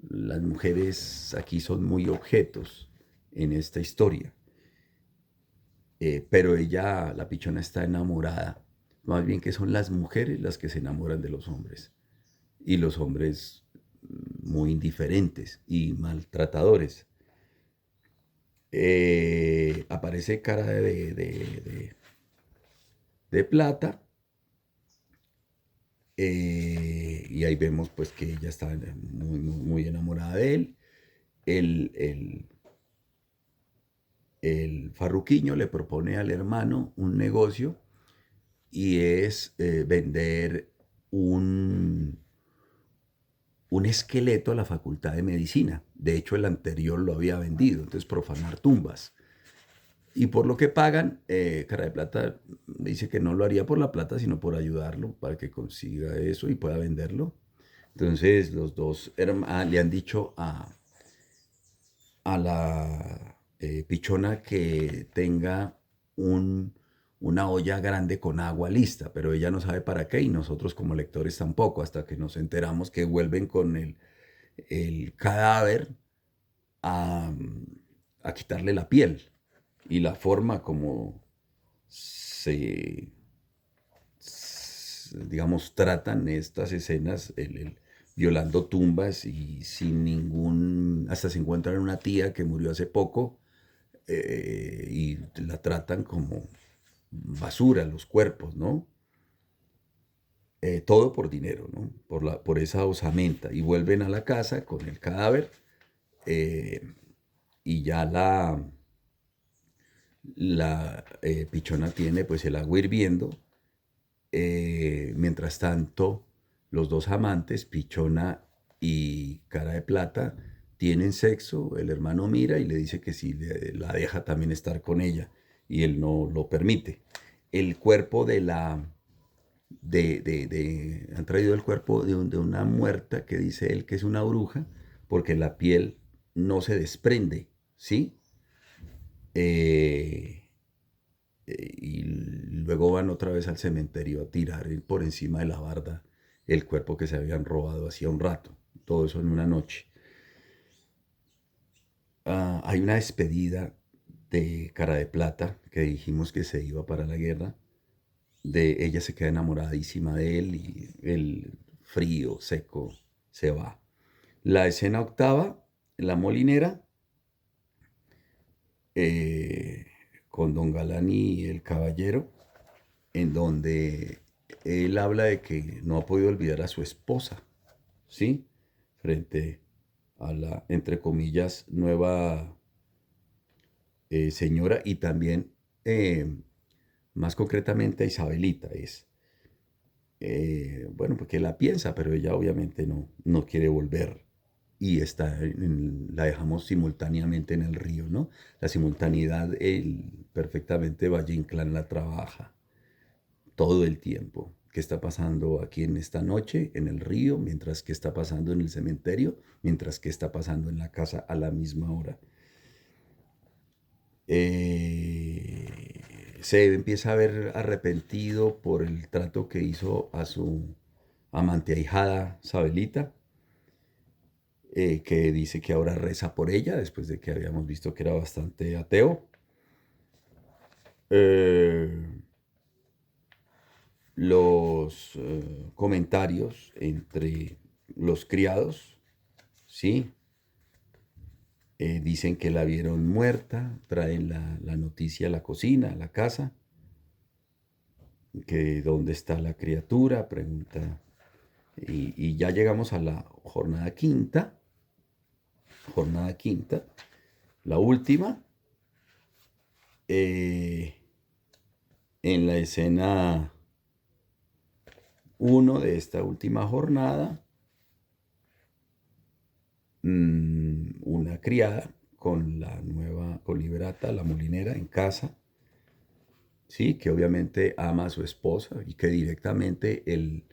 Las mujeres aquí son muy objetos en esta historia. Pero ella, la pichona, está enamorada. Más bien que son las mujeres las que se enamoran de los hombres. Y los hombres muy indiferentes y maltratadores. Aparece cara de plata. Y ahí vemos pues que ella está muy enamorada de él. El, el, el farruquiño le propone al hermano un negocio y es vender un, un esqueleto a la Facultad de Medicina. De hecho, el anterior lo había vendido, entonces profanar tumbas. Y por lo que pagan, Cara de Plata dice que no lo haría por la plata, sino por ayudarlo para que consiga eso y pueda venderlo. Entonces los dos le han dicho a la pichona que tenga una olla grande con agua lista, pero ella no sabe para qué y nosotros como lectores tampoco, hasta que nos enteramos que vuelven con el cadáver a, a quitarle la piel y la forma como se, digamos, tratan estas escenas, violando tumbas y sin ningún, hasta se encuentran una tía que murió hace poco y la tratan como basura los cuerpos, ¿no? Todo por dinero, ¿no? Por esa osamenta. Y vuelven a la casa con el cadáver eh, y ya la pichona tiene pues el agua hirviendo. Mientras tanto, los dos amantes, pichona y cara de plata, tienen sexo. El hermano mira y le dice que si la deja también estar con ella y él no lo permite. El cuerpo han traído el cuerpo de una muerta que dice él que es una bruja porque la piel no se desprende, ¿sí? Eh, y luego van otra vez al cementerio a tirar por encima de la barda el cuerpo que se habían robado hacía un rato. Todo eso en una noche. Hay una despedida de Cara de Plata que dijimos que se iba para la guerra. Ella se queda enamoradísima de él y el frío, seco, se va. La escena octava, la molinera, eh, con Don Galán y el caballero, en donde él habla de que no ha podido olvidar a su esposa, ¿sí? Frente a la, entre comillas, nueva señora y también, más concretamente, a Isabelita es. Bueno, porque la piensa, pero ella obviamente no quiere volver y la dejamos simultáneamente en el río, ¿no? La simultaneidad, perfectamente Valle Inclán la trabaja todo el tiempo. qué está pasando aquí en esta noche, en el río, mientras que está pasando en el cementerio, mientras que está pasando en la casa a la misma hora. Se empieza a ver arrepentido por el trato que hizo a su amante ahijada Sabelita, que dice que ahora reza por ella, después de que habíamos visto que era bastante ateo. Eh, los comentarios entre los criados, ¿sí? Dicen que la vieron muerta, traen la noticia a la cocina, a la casa, que dónde está la criatura, pregunta. Y ya llegamos a la jornada quinta, la última, eh, en la escena uno de esta última jornada, una criada con la nueva, con Liberata, la molinera, en casa, sí, que obviamente ama a su esposa y que directamente el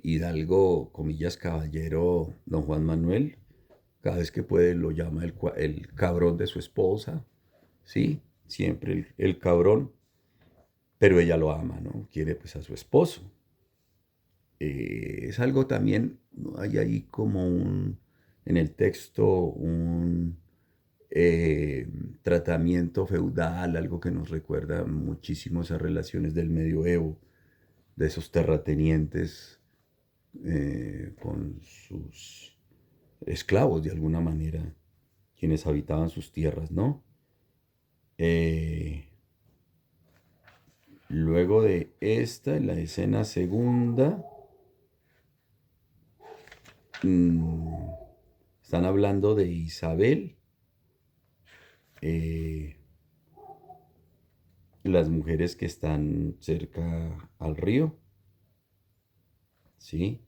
hidalgo, comillas, caballero, don Juan Manuel, cada vez que puede lo llama el cabrón de su esposa, sí, siempre el cabrón, pero ella lo ama, ¿no? Quiere pues a su esposo. Es algo también, ¿no? Hay ahí como en el texto, un eh, tratamiento feudal, algo que nos recuerda muchísimo esas relaciones del medioevo, de esos terratenientes con sus esclavos de alguna manera, quienes habitaban sus tierras, ¿no? Eh, Luego de esta, en la escena segunda, mm, están hablando de Isabel, eh, las mujeres que están cerca al río, ¿sí?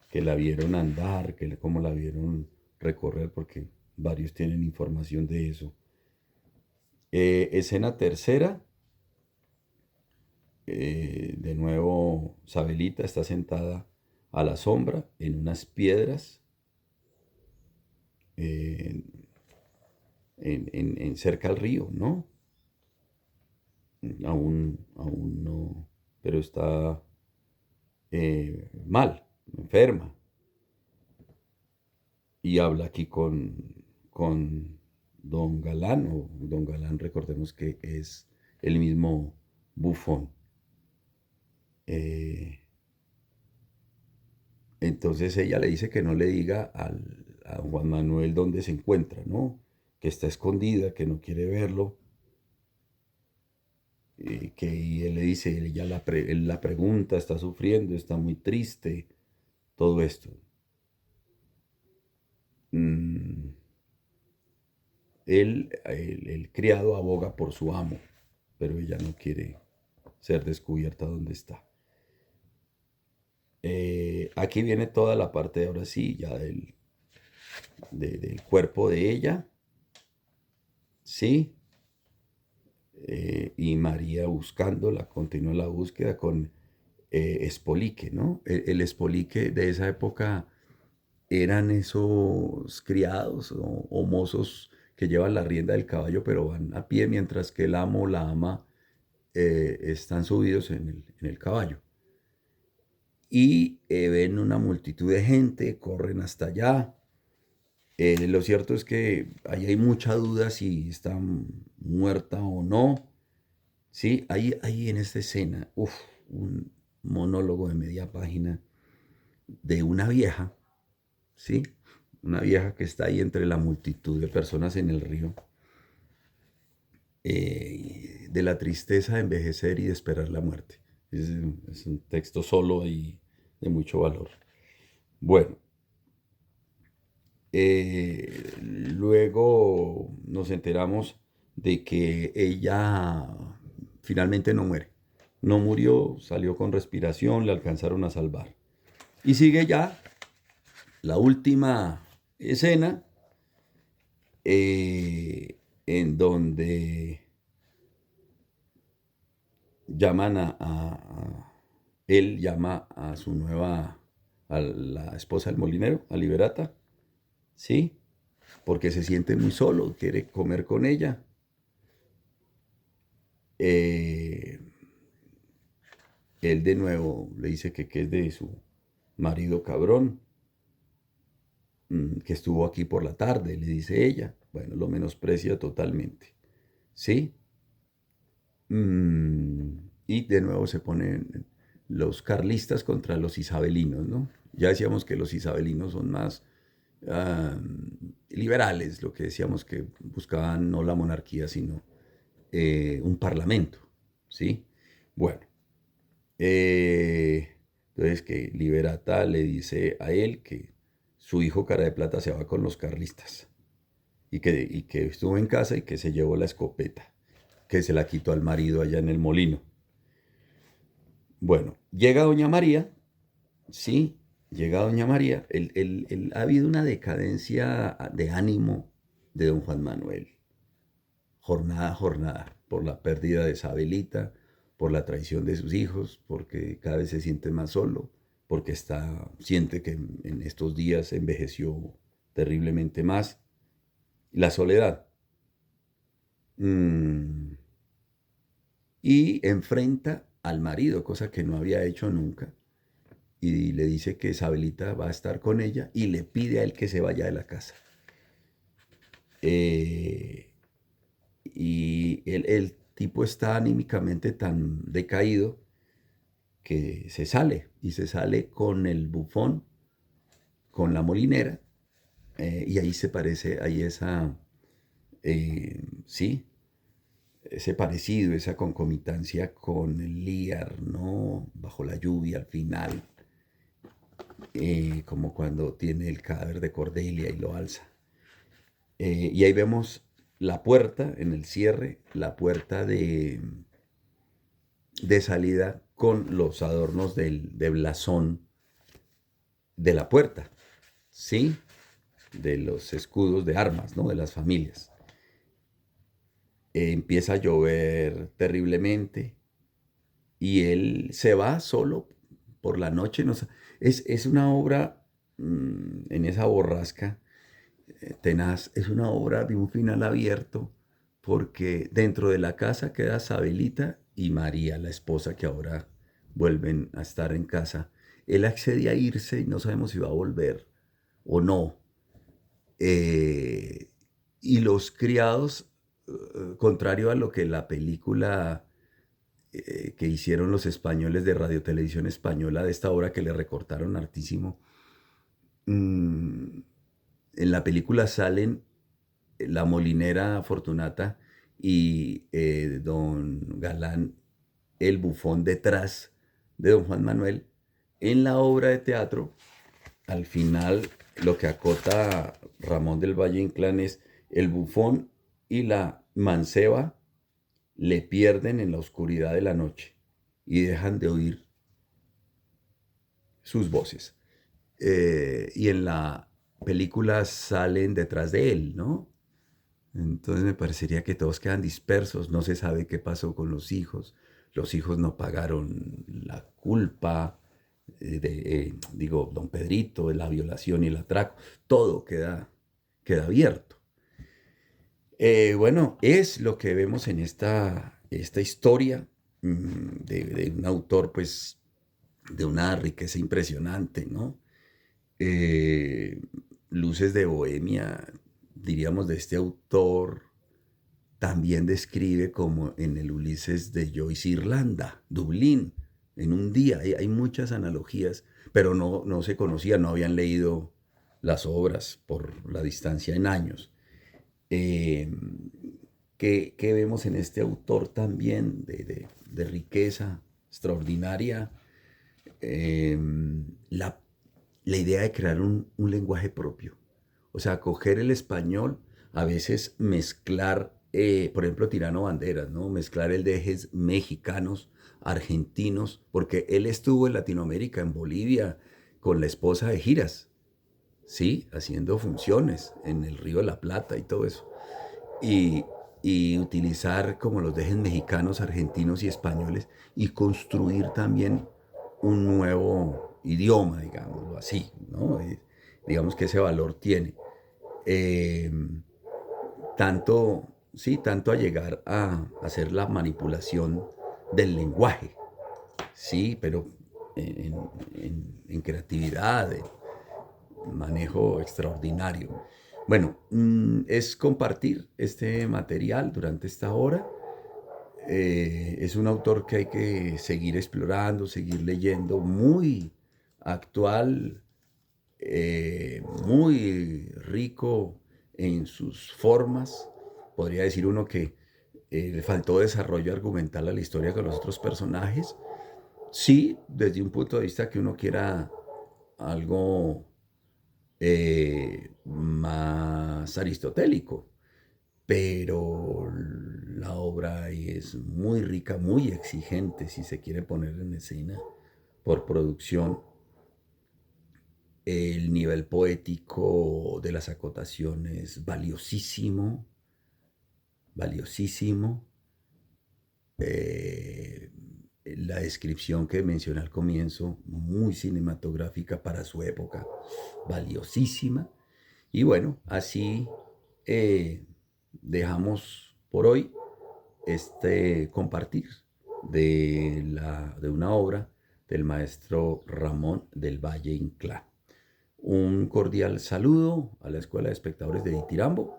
Que la vieron andar, cómo la vieron recorrer, porque varios tienen información de eso. Escena tercera, de nuevo, Sabelita está sentada a la sombra en unas piedras eh, en cerca al río, ¿no? Aún no, pero está mal, enferma. Y habla aquí con Don Galán, o Don Galán, recordemos que es el mismo Bufón. Eh, entonces ella le dice que no le diga a Juan Manuel dónde se encuentra, ¿no? Que está escondida, que no quiere verlo. Que él le dice, él la pregunta, está sufriendo, está muy triste, todo esto. Mm, el criado aboga por su amo, pero ella no quiere ser descubierta dónde está. Aquí viene toda la parte, ahora sí, ya del cuerpo de ella, ¿sí? Y María buscándola, continúa la búsqueda con Espolique, ¿no? El Espolique de esa época eran esos criados o mozos que llevan la rienda del caballo, pero van a pie, mientras que el amo o la ama están subidos en el caballo. Y ven una multitud de gente, corren hasta allá. Lo cierto es que ahí hay mucha duda si está muerta o no. Sí, ahí en esta escena, un monólogo de media página de una vieja, ¿sí? Una vieja que está ahí entre la multitud de personas en el río, de la tristeza de envejecer y de esperar la muerte. Es un texto solo y de mucho valor. Bueno, luego nos enteramos de que ella finalmente no muere. No murió, salió con respiración, le alcanzaron a salvar. Y sigue ya la última escena en donde llaman él llama a la esposa del molinero, a Liberata, ¿sí? Porque se siente muy solo, quiere comer con ella. Eh, Él de nuevo le dice que es de su marido cabrón, que estuvo aquí por la tarde, le dice ella. Bueno, lo menosprecia totalmente, ¿sí? Y de nuevo se ponen los carlistas contra los isabelinos, ¿no? Ya decíamos que los isabelinos son más ah, liberales, lo que decíamos que buscaban no la monarquía, sino un parlamento, ¿sí? Bueno, eh, entonces que Liberata le dice a él que su hijo Cara de Plata se va con los carlistas y que estuvo en casa y que se llevó la escopeta, que se la quitó al marido allá en el molino. Bueno, llega Doña María, sí, llega Doña María. Ha habido una decadencia de ánimo de don Juan Manuel, jornada a jornada, por la pérdida de Isabelita, por la traición de sus hijos, porque cada vez se siente más solo, porque siente que en estos días envejeció terriblemente más. La soledad. Mm, y enfrenta al marido, cosa que no había hecho nunca, y le dice que Isabelita va a estar con ella y le pide a él que se vaya de la casa. Eh, y el tipo está anímicamente tan decaído que se sale y se sale con el bufón, con la molinera, y ahí se parece, ahí sí, ese parecido, esa concomitancia con el Lear, ¿no? Bajo la lluvia al final, como cuando tiene el cadáver de Cordelia y lo alza. Y ahí vemos la puerta en el cierre, la puerta de salida con los adornos de blasón de la puerta, ¿sí? De los escudos de armas, ¿no? De las familias. Empieza a llover terriblemente y él se va solo por la noche. No, es una obra en esa borrasca tenaz, es una obra de un final abierto porque dentro de la casa queda Sabelita y María, la esposa que ahora vuelven a estar en casa. Él accede a irse y no sabemos si va a volver o no. Eh, y los criados, contrario a lo que la película que hicieron los españoles de Radio Televisión Española de esta obra que le recortaron hartísimo, en la película salen la molinera Fortunata y don Galán, el bufón detrás de don Juan Manuel. En la obra de teatro, al final, lo que acota Ramón del Valle Inclán es el bufón y la manceba le pierden en la oscuridad de la noche y dejan de oír sus voces. Y en la película salen detrás de él, ¿no? Entonces me parecería que todos quedan dispersos, no se sabe qué pasó con los hijos no pagaron la culpa, digo, don Pedrito, de la violación y el atraco, todo queda abierto. Bueno, es lo que vemos en esta historia de un autor, pues, de una riqueza impresionante, ¿no? Eh, Luces de Bohemia, diríamos, de este autor, también describe como en el Ulises de Joyce Irlanda, Dublín, en un día. Hay muchas analogías, pero no se conocían, no habían leído las obras por la distancia en años. Eh, ¿Qué vemos en este autor también de riqueza extraordinaria? Eh, la, la idea de crear un lenguaje propio. O sea, coger el español, a veces mezclar, por ejemplo, Tirano Banderas, ¿no? Mezclar el de ejes mexicanos, argentinos, porque él estuvo en Latinoamérica, en Bolivia, con la esposa de giras, ¿sí? Haciendo funciones en el Río de la Plata y todo eso. Y y utilizar como los dejes mexicanos, argentinos y españoles y construir también un nuevo idioma, digámoslo así, ¿no? Digamos que ese valor tiene. Eh, tanto a llegar a hacer la manipulación del lenguaje, sí, pero en, en creatividad, en manejo extraordinario. Bueno, es compartir este material durante esta hora. Es un autor que hay que seguir explorando, seguir leyendo, muy actual, muy rico en sus formas. Podría decir uno que le faltó desarrollo argumental a la historia con los otros personajes. Sí, desde un punto de vista que uno quiera algo más aristotélico, pero la obra es muy rica, muy exigente si se quiere poner en escena por producción. El nivel poético de las acotaciones valiosísimo, valiosísimo. Eh, la descripción que mencioné al comienzo, muy cinematográfica para su época, valiosísima. Y bueno, así eh, dejamos por hoy este compartir de una obra del maestro Ramón del Valle Inclán. Un cordial saludo a la Escuela de Espectadores de Itirambo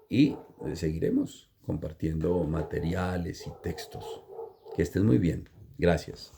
y seguiremos compartiendo materiales y textos. Que estés muy bien. Gracias.